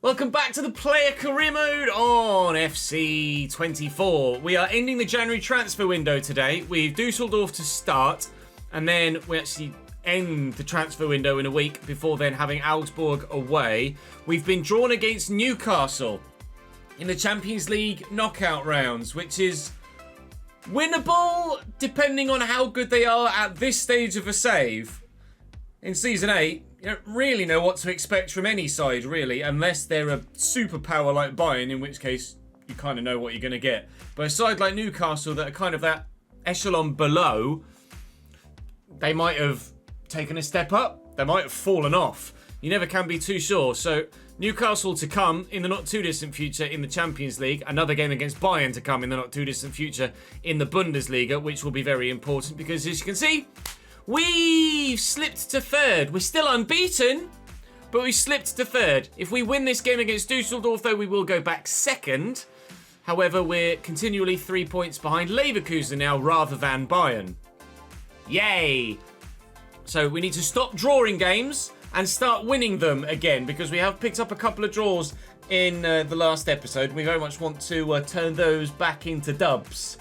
Welcome back to the player career mode on FC24. We are ending the January transfer window today. We've Dusseldorf to start, and then we actually end the transfer window in a week before then having Augsburg away. We've been drawn against Newcastle in the Champions League knockout rounds, which is winnable depending on how good they are at this stage of a save. In Season 8, you don't really know what to expect from any side, really, unless they're a superpower like Bayern, in which case you kind of know what you're going to get. But a side like Newcastle that are kind of that echelon below, they might have taken a step up, they might have fallen off. You never can be too sure. So Newcastle to come in the not too distant future in the Champions League, another game against Bayern to come in the not too distant future in the Bundesliga, which will be very important because, as you can see, we've slipped to third. We're still unbeaten, but we slipped to third. If we win this game against Dusseldorf, though, we will go back second. However, we're continually 3 points behind Leverkusen now rather than Bayern. Yay! So we need to stop drawing games and start winning them again, because we have picked up a couple of draws in the last episode. We very much want to turn those back into dubs.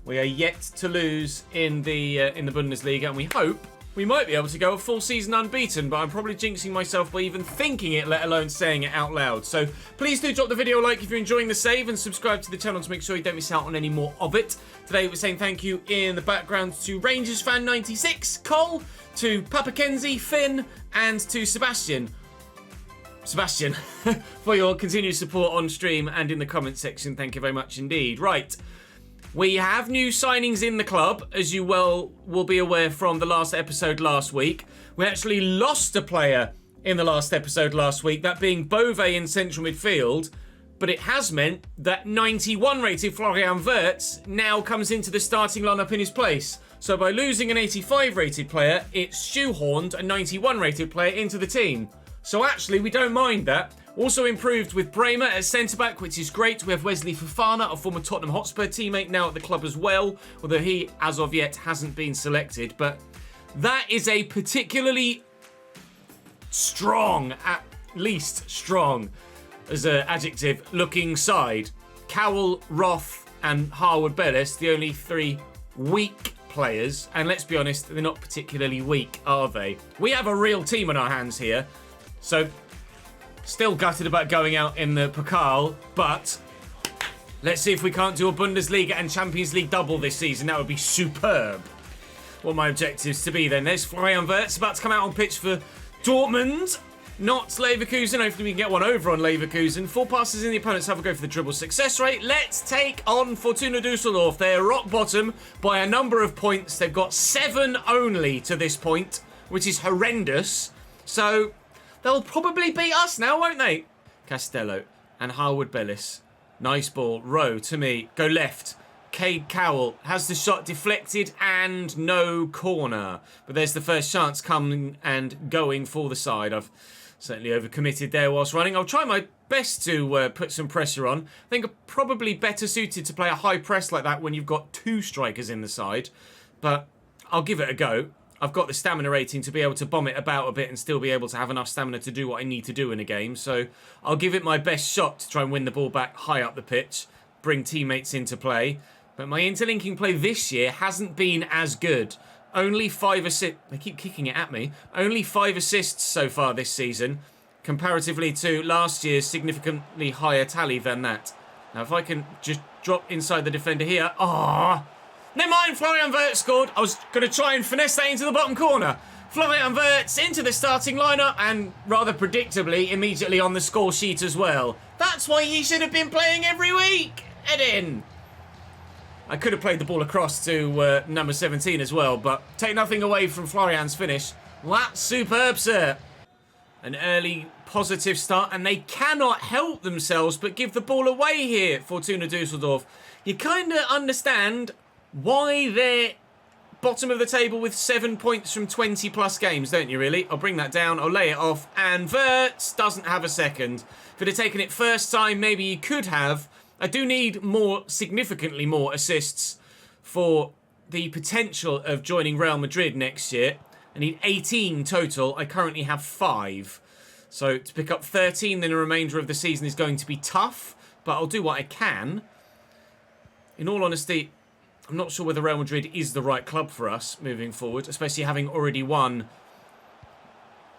We are yet to lose in the Bundesliga, and we hope we might be able to go a full season unbeaten, but I'm probably jinxing myself by even thinking it, let alone saying it out loud. So please do drop the video a like if you're enjoying the save, and subscribe to the channel to make sure you don't miss out on any more of it. Today we're saying thank you in the background to Rangers fan 96, Cole, to Papa Kenzie, Finn, and to Sebastian, for your continued support on stream and in the comment section. Thank you very much indeed. Right. We have new signings in the club, as you will be aware from the last episode last week. We actually lost a player in the last episode last week, that being Bove in central midfield. But it has meant that 91 rated Florian Wirtz now comes into the starting lineup in his place. So by losing an 85 rated player, it's shoehorned a 91 rated player into the team. So actually, we don't mind that. Also improved with Bremer at centre-back, which is great. We have Wesley Fofana, a former Tottenham Hotspur teammate, now at the club as well, although he, as of yet, hasn't been selected. But that is a particularly strong, at least strong, as an adjective, looking side. Cowell, Roth, and Harwood Bellis, the only three weak players. And let's be honest, they're not particularly weak, are they? We have a real team on our hands here. So still gutted about going out in the Pokal, but let's see if we can't do a Bundesliga and Champions League double this season. That would be superb. What my objectives to be then. There's Florian Wirtz about to come out on pitch for Dortmund, not Leverkusen. Hopefully we can get one over on Leverkusen. 4 passes in, the opponents have a go for the dribble success rate. Let's take on Fortuna Dusseldorf. They're rock bottom by a number of points. They've got 7 only to this point, which is horrendous. So they'll probably beat us now, won't they? Castello and Harwood Bellis. Nice ball. Rowe to me. Go left. Cade Cowell has the shot deflected and no corner. But there's the first chance coming and going for the side. I've certainly overcommitted there whilst running. I'll try my best to put some pressure on. I think I'm probably better suited to play a high press like that when you've got 2 strikers in the side. But I'll give it a go. I've got the stamina rating to be able to bomb it about a bit and still be able to have enough stamina to do what I need to do in a game. So I'll give it my best shot to try and win the ball back high up the pitch, bring teammates into play. But my interlinking play this year hasn't been as good. Only 5 assists. They keep kicking it at me. Only 5 assists so far this season, comparatively to last year's significantly higher tally than that. Now, if I can just drop inside the defender here. Ah. Never mind, Florian Wirtz scored. I was going to try and finesse that into the bottom corner. Florian Wirtz into the starting lineup and, rather predictably, immediately on the score sheet as well. That's why he should have been playing every week. Head in. I could have played the ball across to number 17 as well, but take nothing away from Florian's finish. That's superb, sir. An early positive start, and they cannot help themselves but give the ball away here, Fortuna Dusseldorf. You kind of understand why they're bottom of the table with 7 points from 20 plus games, don't you really? I'll bring that down, I'll lay it off, and Wirtz doesn't have a second. If it had taken it first time, maybe you could have. I do need more, significantly more assists for the potential of joining Real Madrid next year. I need 18 total. I currently have 5. So to pick up 13 in the remainder of the season is going to be tough, but I'll do what I can. In all honesty, I'm not sure whether Real Madrid is the right club for us moving forward, especially having already won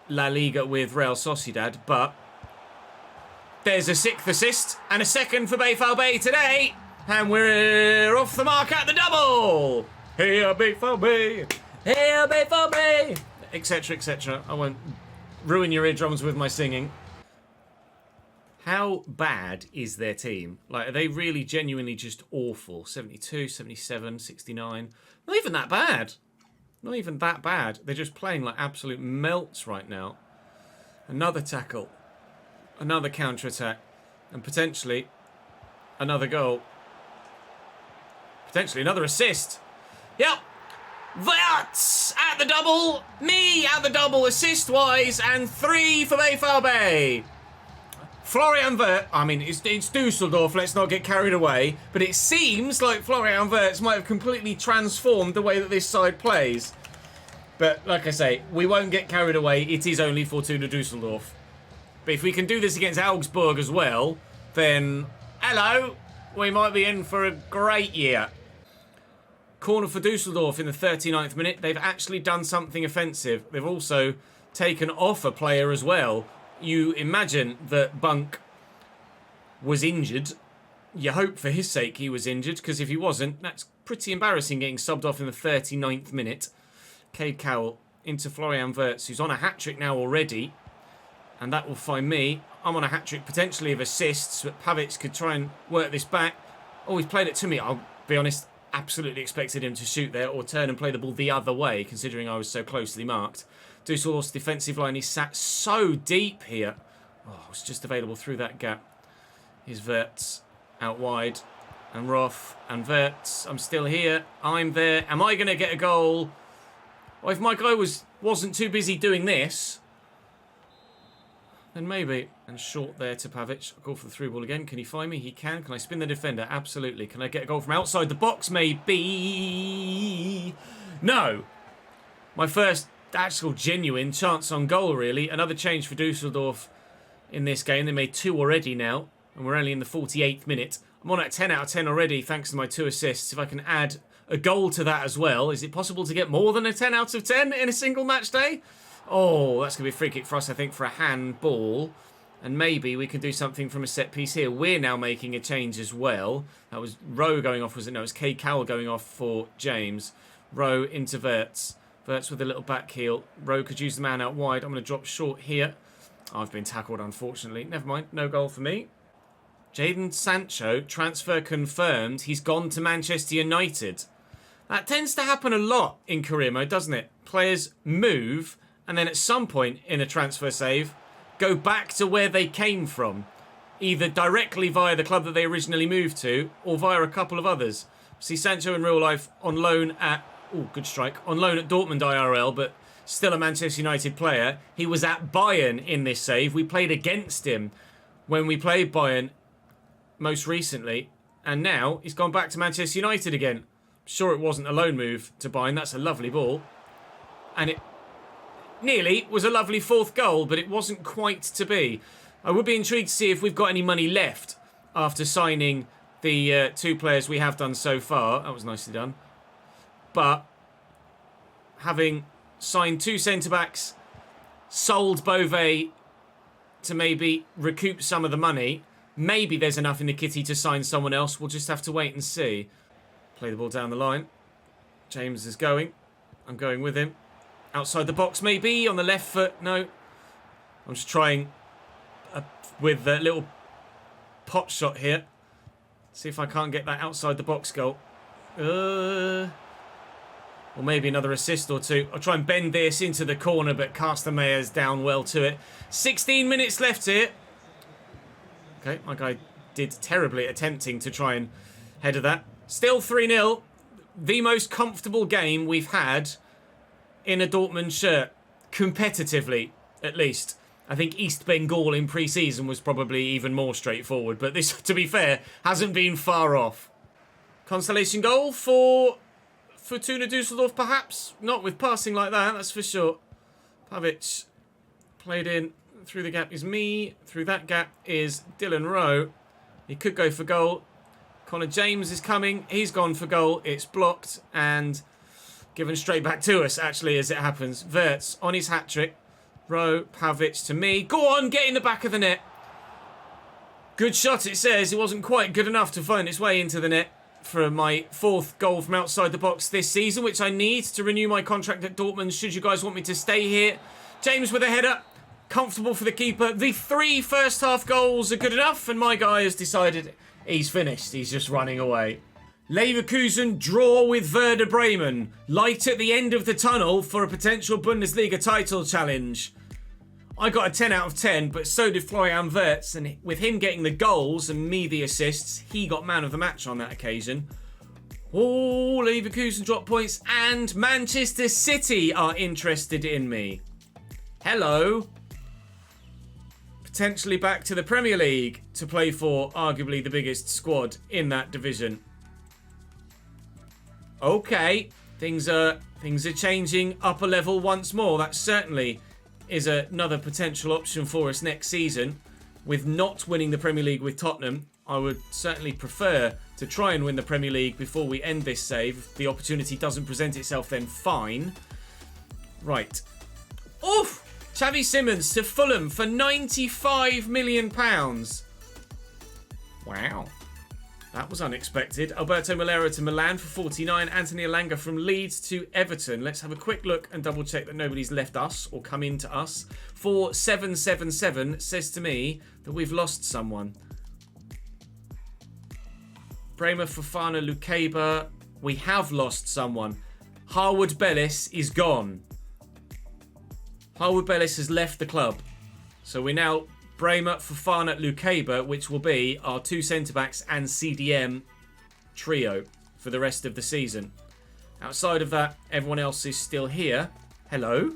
La Liga with Real Sociedad, but there's a 6th assist and a 2nd for BVB today, and we're off the mark at the double. Here BVB, here BVB, etc, etc. I won't ruin your eardrums with my singing. How bad is their team? Like, are they really genuinely just awful? 72, 77, 69. Not even that bad. Not even that bad. They're just playing like absolute melts right now. Another tackle. Another counter-attack. And potentially another goal. Potentially another assist. Yep. That's at the double. Me at the double assist-wise. And 3 for BVB. Florian Wirtz, I mean, it's Dusseldorf, let's not get carried away, but it seems like Florian Wirtz might have completely transformed the way that this side plays. But, like I say, we won't get carried away, it is only Fortuna Dusseldorf. But if we can do this against Augsburg as well, then, hello, we might be in for a great year. Corner for Dusseldorf in the 39th minute, they've actually done something offensive. They've also taken off a player as well. You imagine that Bunk was injured. You hope for his sake he was injured, because if he wasn't, that's pretty embarrassing getting subbed off in the 39th minute. Cade Cowell into Florian Wirtz, who's on a hat-trick now already. And that will find me. I'm on a hat-trick potentially of assists, but Pavic could try and work this back. Oh, he's played it to me. I'll be honest, absolutely expected him to shoot there or turn and play the ball the other way, considering I was so closely marked. Dusseldorf's defensive line, he sat so deep here. Oh, it's just available through that gap. Here's Wirtz out wide. And Roth and Wirtz. I'm still here. I'm there. Am I going to get a goal? Well, if my guy wasn't too busy doing this, then maybe. And short there to Pavic. I'll go for the through ball again. Can he find me? He can. Can I spin the defender? Absolutely. Can I get a goal from outside the box? Maybe. No. My first actual genuine chance on goal, really. Another change for Dusseldorf in this game. They made 2 already now, and we're only in the 48th minute. I'm on at 10 out of 10 already, thanks to my 2 assists. If I can add a goal to that as well, is it possible to get more than a 10 out of 10 in a single match day? Oh, that's going to be a free kick for us, I think, for a handball. And maybe we can do something from a set piece here. We're now making a change as well. That was Rowe going off, was it? No, it was Cade Cowell going off for James. Rowe into Wirtz. Wirtz with a little back heel. Rowe could use the man out wide. I'm going to drop short here. I've been tackled, unfortunately. Never mind. No goal for me. Jadon Sancho, transfer confirmed. He's gone to Manchester United. That tends to happen a lot in career mode, doesn't it? Players move, and then at some point in a transfer save, go back to where they came from. Either directly via the club that they originally moved to, or via a couple of others. See Sancho in real life on loan at... Oh, good strike. On loan at Dortmund IRL, but still a Manchester United player. He was at Bayern in this save. We played against him when we played Bayern most recently. And now he's gone back to Manchester United again. I'm sure it wasn't a loan move to Bayern. That's a lovely ball. And it nearly was a lovely 4th goal, but it wasn't quite to be. I would be intrigued to see if we've got any money left after signing the 2 players we have done so far. That was nicely done. But having signed 2 centre-backs, sold Beauvais to maybe recoup some of the money, maybe there's enough in the kitty to sign someone else. We'll just have to wait and see. Play the ball down the line. James is going. I'm going with him. Outside the box, maybe. On the left foot. No. I'm just trying with a little pot shot here. See if I can't get that outside the box goal. Or maybe another assist or 2. I'll try and bend this into the corner, but Castamayer's down well to it. 16 minutes left here. Okay, my guy did terribly attempting to try and header that. Still 3-0. The most comfortable game we've had in a Dortmund shirt. Competitively, at least. I think East Bengal in pre-season was probably even more straightforward. But this, to be fair, hasn't been far off. Consolation goal for Fortuna Dusseldorf, perhaps. Not with passing like that, that's for sure. Pavic played in. Through the gap is me. Through that gap is Dylan Rowe. He could go for goal. Connor James is coming. He's gone for goal. It's blocked and given straight back to us, actually, as it happens. Wirtz on his hat-trick. Rowe, Pavic to me. Go on, get in the back of the net. Good shot, it says. It wasn't quite good enough to find its way into the net for my 4th goal from outside the box this season, which I need to renew my contract at Dortmund should you guys want me to stay here. James with a header. Comfortable for the keeper. The 3 first half goals are good enough, and my guy has decided he's finished. He's just running away. Leverkusen draw with Werder Bremen. Light at the end of the tunnel for a potential Bundesliga title challenge. I got a 10 out of 10, but so did Florian Wirtz, and with him getting the goals and me the assists, he got man of the match on that occasion. Oh, Leverkusen drop points, and Manchester City are interested in me. Hello. Potentially back to the Premier League to play for arguably the biggest squad in that division. Okay, things are changing up a level once more. That certainly is another potential option for us next season. With not winning the Premier League with Tottenham, I would certainly prefer to try and win the Premier League before we end this save. If the opportunity doesn't present itself, then fine. Right. Oof! Xavi Simons to Fulham for £95 million. Wow. That was unexpected. Alberto Malera to Milan for 49. Anthony Elanga from Leeds to Everton. Let's have a quick look and double check that nobody's left us or come into us. 4777 says to me that we've lost someone. Bremer, Fofana, Lukeba. We have lost someone. Harwood Bellis is gone. Harwood Bellis has left the club. So we're now Bremer, Fofana, Lukeba, which will be our 2 centre-backs and CDM trio for the rest of the season. Outside of that, everyone else is still here. Hello?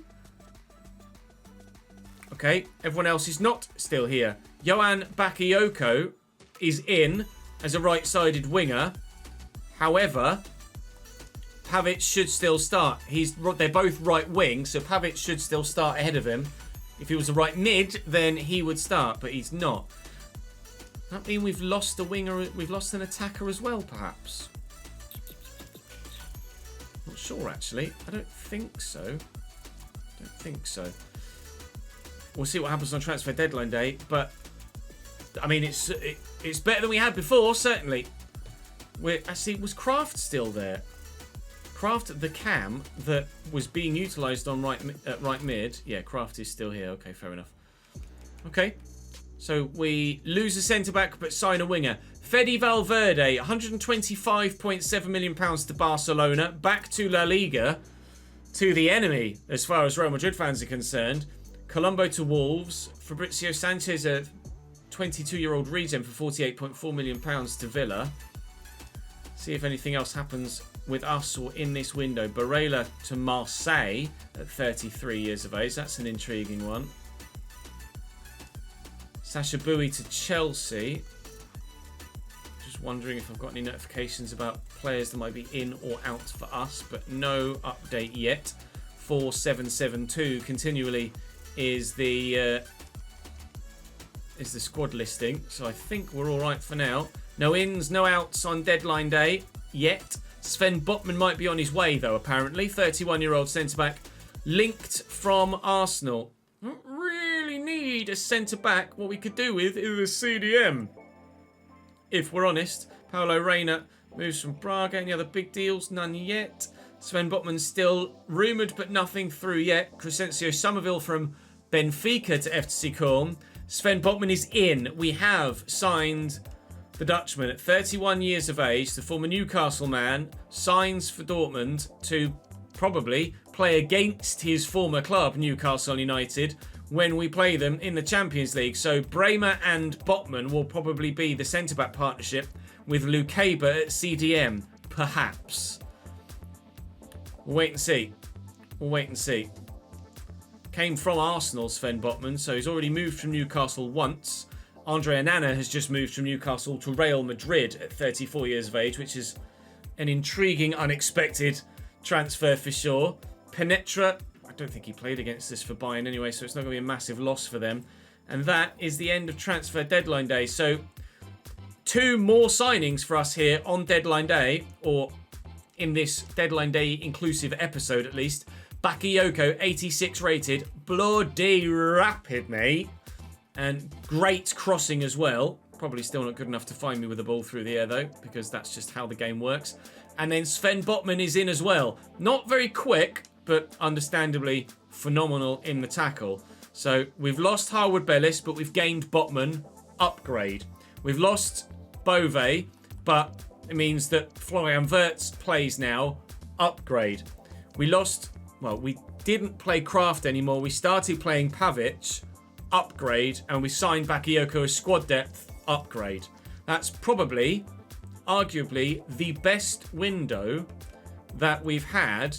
Okay, everyone else is not still here. Yohan Bakayoko is in as a right-sided winger. However, Pavic should still start. They're both right wing, so Pavic should still start ahead of him. If he was a right mid, then he would start, but he's not. That mean we've lost a winger, we've lost an attacker as well, perhaps? Not sure, actually. I don't think so. We'll see what happens on transfer deadline day, but I mean, it's better than we had before, certainly. Actually, was Kraft still there? Kraft, the cam that was being utilised on right mid. Yeah, Kraft is still here. Okay, fair enough. Okay, so we lose a centre-back but sign a winger. Fede Valverde, £125.7 million to Barcelona. Back to La Liga, to the enemy as far as Real Madrid fans are concerned. Colombo to Wolves. Fabrizio Sanchez, a 22-year-old regen for £48.4 million to Villa. See if anything else happens with us or in this window. Barella to Marseille at 33 years of age. That's an intriguing one. Sasha Bowie to Chelsea. Just wondering if I've got any notifications about players that might be in or out for us, but no update yet. 4772 continually is the squad listing, so I think we're all right for now. No ins, no outs on deadline day yet. Sven Botman might be on his way, though, apparently. 31-year-old centre-back linked from Arsenal. Don't really need a centre-back. What we could do with is a CDM, if we're honest. Paulo Reina moves from Braga. Any other big deals? None yet. Sven Botman's still rumoured, but nothing through yet. Crescencio Somerville from Benfica to FC Köln. Sven Botman is in. We have signed the Dutchman at 31 years of age, the former Newcastle man, signs for Dortmund to probably play against his former club, Newcastle United, when we play them in the Champions League. So Bremer and Botman will probably be the centre-back partnership with Lukeba at CDM, perhaps. We'll wait and see. Came from Arsenal, Sven Botman, so he's already moved from Newcastle once. Andre Onana has just moved from Newcastle to Real Madrid at 34 years of age, which is an intriguing, unexpected transfer for sure. Penetra, I don't think he played against us for Bayern anyway, so it's not going to be a massive loss for them. And that is the end of transfer deadline day. So 2 more signings for us here on deadline day, or in this deadline day inclusive episode at least. Bakayoko, 86 rated, bloody rapid, mate. And great crossing as well. Probably still not good enough to find me with the ball through the air though, because that's just how the game works. And then Sven Botman is in as well. Not very quick, but understandably phenomenal in the tackle. So we've lost Harwood Bellis, but we've gained Botman. Upgrade. We've lost Bove, but it means that Florian Wirtz plays now. Upgrade. We didn't play Kraft anymore. We started playing Pavic. Upgrade. And we signed Bakayoko as squad depth. Upgrade. That's probably, arguably, the best window that we've had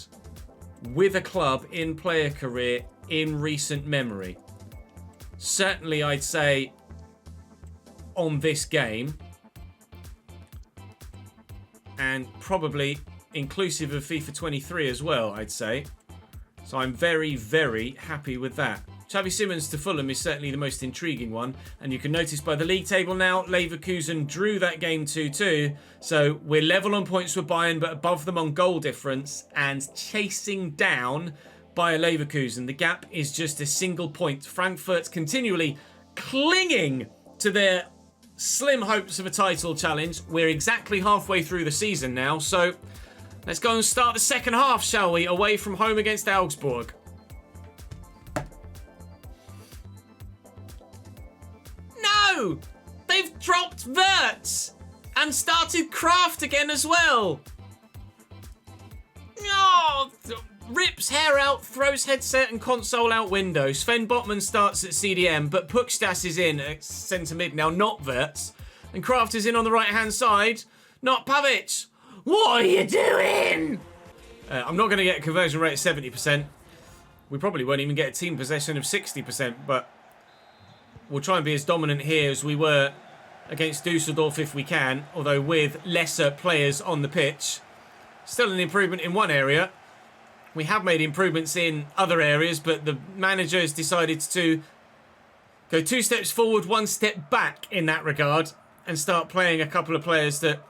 with a club in player career in recent memory. Certainly, I'd say on this game, and probably inclusive of FIFA 23 as well, I'd say. So I'm very, very happy with that. Xavi Simons to Fulham is certainly the most intriguing one. And you can notice by the league table now, Leverkusen drew that game 2-2. So we're level on points with Bayern, but above them on goal difference and chasing down Bayer Leverkusen. The gap is just a single point. Frankfurt continually clinging to their slim hopes of a title challenge. We're exactly halfway through the season now. So let's go and start the second half, shall we? Away from home against Augsburg. No! They've dropped Wirtz and started Kraft again as well. Oh, rips hair out, throws headset and console out window. Sven Botman starts at CDM, but Pukstas is in at centre mid now, not Wirtz. And Kraft is in on the right-hand side, not Pavic. What are you doing? I'm not going to get a conversion rate of 70%. We probably won't even get a team possession of 60%, but we'll try and be as dominant here as we were against Dusseldorf if we can, although with lesser players on the pitch. Still an improvement in one area. We have made improvements in other areas, but the manager has decided to go 2 steps forward, 1 step back in that regard, and start playing a couple of players that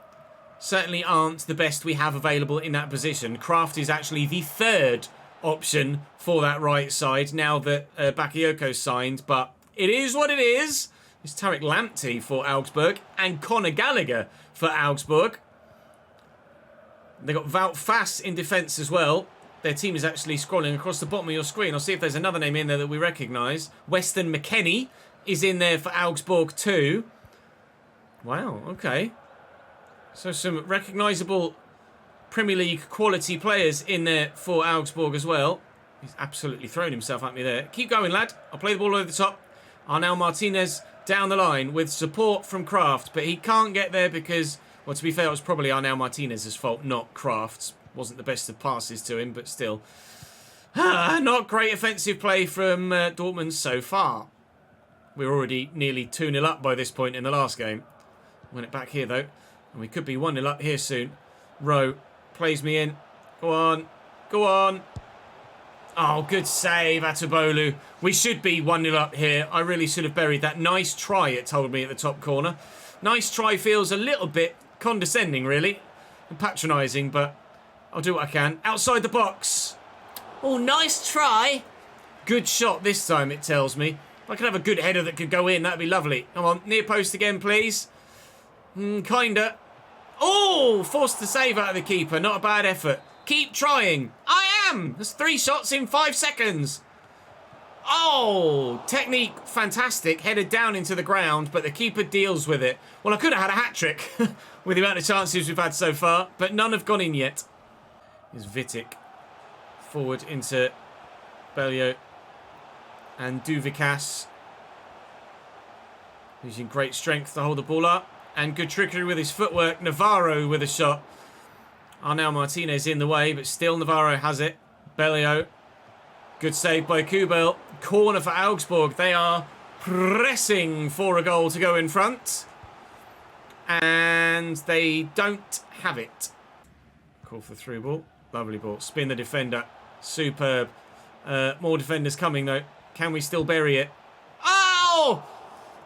certainly aren't the best we have available in that position. Kraft is actually the 3rd option for that right side now that Bakayoko's signed, but it is what it is. It's Tarek Lamptey for Augsburg and Conor Gallagher for Augsburg. They've got Wout Fass in defence as well. Their team is actually scrolling across the bottom of your screen. I'll see if there's another name in there that we recognise. Weston McKennie is in there for Augsburg too. Wow, okay. So some recognisable Premier League quality players in there for Augsburg as well. He's absolutely thrown himself at me there. Keep going, lad. I'll play the ball over the top. Arnau Martinez down the line with support from Kraft, but he can't get there because, well, to be fair, it was probably Arnau Martinez's fault, not Kraft's. Wasn't the best of passes to him, but still. Not great offensive play from Dortmund so far. We're already nearly 2-0 up by this point in the last game. Win it back here, though. And we could be 1-0 up here soon. Rowe plays me in. Go on. Go on. Oh, good save, Atabolu. We should be 1-0 up here. I really should have buried that. Nice try, it told me at the top corner. Nice try feels a little bit condescending, really. And patronising, but I'll do what I can. Outside the box. Oh, nice try. Good shot this time, it tells me. If I could have a good header that could go in, that'd be lovely. Come on, near post again, please. Kinda. Oh, forced the save out of the keeper. Not a bad effort. Keep trying. I am. There's 3 shots in 5 seconds. Oh, technique fantastic. Headed down into the ground, but the keeper deals with it. Well, I could have had a hat-trick with the amount of chances we've had so far, but none have gone in yet. Here's Vitic. Forward into Bellio and Duvikas. Using great strength to hold the ball up. And good trickery with his footwork. Navarro with a shot. Arnau Martinez in the way, but still Navarro has it. Bellio. Good save by Kubel. Corner for Augsburg. They are pressing for a goal to go in front. And they don't have it. Call for through ball. Lovely ball. Spin the defender. Superb. More defenders coming, though. Can we still bury it? Oh!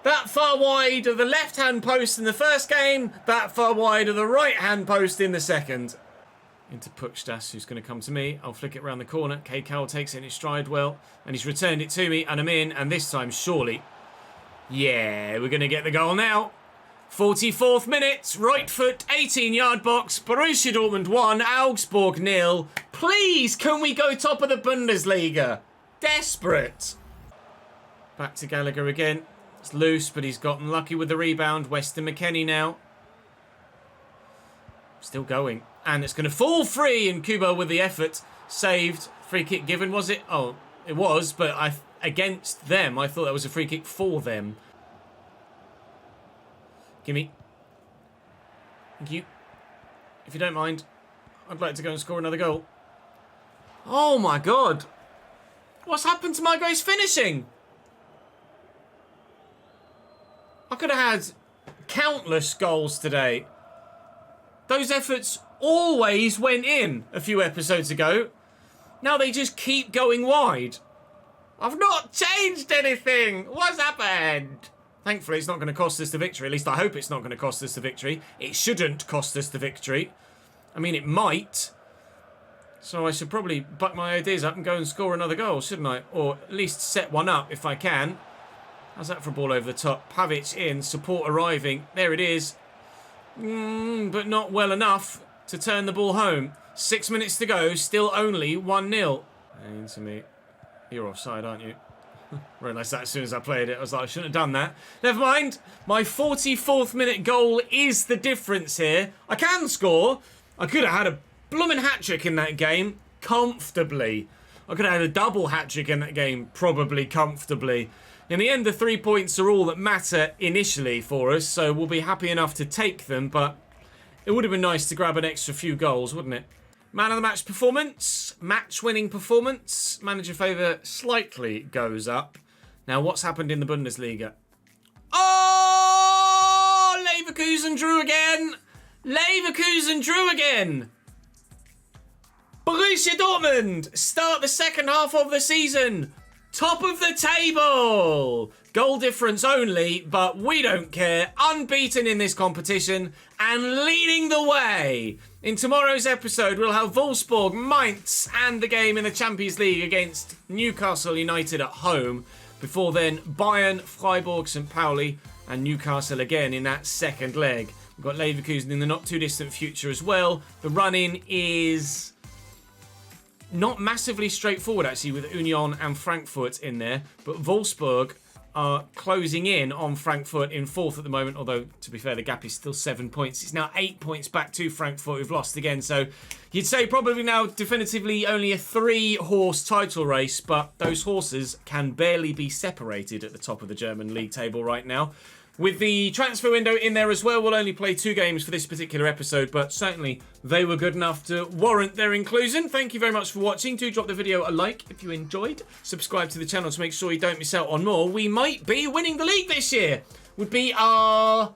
That far wide of the left-hand post in the first game. That far wide of the right-hand post in the second. Into Puchtas, who's going to come to me. I'll flick it around the corner. K. Cowell takes it in his stride well. And he's returned it to me. And I'm in. And this time, surely. Yeah, we're going to get the goal now. 44th minute. Right foot, 18-yard box. Borussia Dortmund 1. Augsburg 0. Please, can we go top of the Bundesliga? Desperate. Back to Gallagher again. It's loose, but he's gotten lucky with the rebound. Weston McKennie now. Still going. And it's going to fall free, and Kubo with the effort. Saved. Free kick given, was it? Oh, it was, but against them. I thought that was a free kick for them. Gimme. Thank you. If you don't mind, I'd like to go and score another goal. Oh my god. What's happened to my guy's finishing? I could have had countless goals today. Those efforts always went in a few episodes ago. Now they just keep going wide. I've not changed anything. What's happened? Thankfully, it's not going to cost us the victory. At least I hope it's not going to cost us the victory. It shouldn't cost us the victory. I mean, it might. So I should probably buck my ideas up and go and score another goal, shouldn't I? Or at least set one up if I can. How's that for a ball over the top? Pavic in, support arriving. There it is. But not well enough to turn the ball home. 6 minutes to go, still only 1-0. Into me. You're offside, aren't you? Realised that as soon as I played it. I was like, I shouldn't have done that. Never mind. My 44th minute goal is the difference here. I can score. I could have had a blooming hat-trick in that game. Comfortably. I could have had a double hat-trick in that game. Probably comfortably. In the end, the 3 points are all that matter initially for us. So we'll be happy enough to take them. But it would have been nice to grab an extra few goals, wouldn't it? Man of the match performance, match-winning performance. Manager favour slightly goes up. Now, what's happened in the Bundesliga? Oh! Leverkusen drew again! Leverkusen drew again! Borussia Dortmund start the second half of the season. Top of the table! Goal difference only, but we don't care. Unbeaten in this competition and leading the way. In tomorrow's episode, we'll have Wolfsburg, Mainz, and the game in the Champions League against Newcastle United at home. Before then, Bayern, Freiburg, St. Pauli, and Newcastle again in that second leg. We've got Leverkusen in the not-too-distant future as well. The run-in is not massively straightforward, actually, with Union and Frankfurt in there. But Wolfsburg are closing in on Frankfurt in fourth at the moment, although, to be fair, the gap is still 7 points. It's now 8 points back to Frankfurt, who've lost again. So you'd say probably now definitively only a 3-horse title race, but those horses can barely be separated at the top of the German league table right now. With the transfer window in there as well, we'll only play 2 games for this particular episode, but certainly they were good enough to warrant their inclusion. Thank you very much for watching. Do drop the video a like if you enjoyed. Subscribe to the channel to make sure you don't miss out on more. We might be winning the league this year. Would be our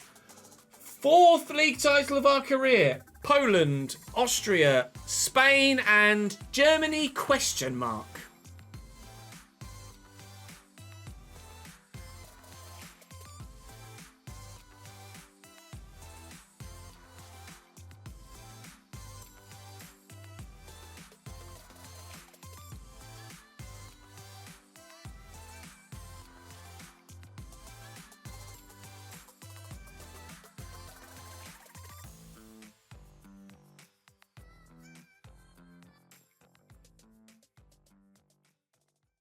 4th league title of our career. Poland, Austria, Spain, and Germany ?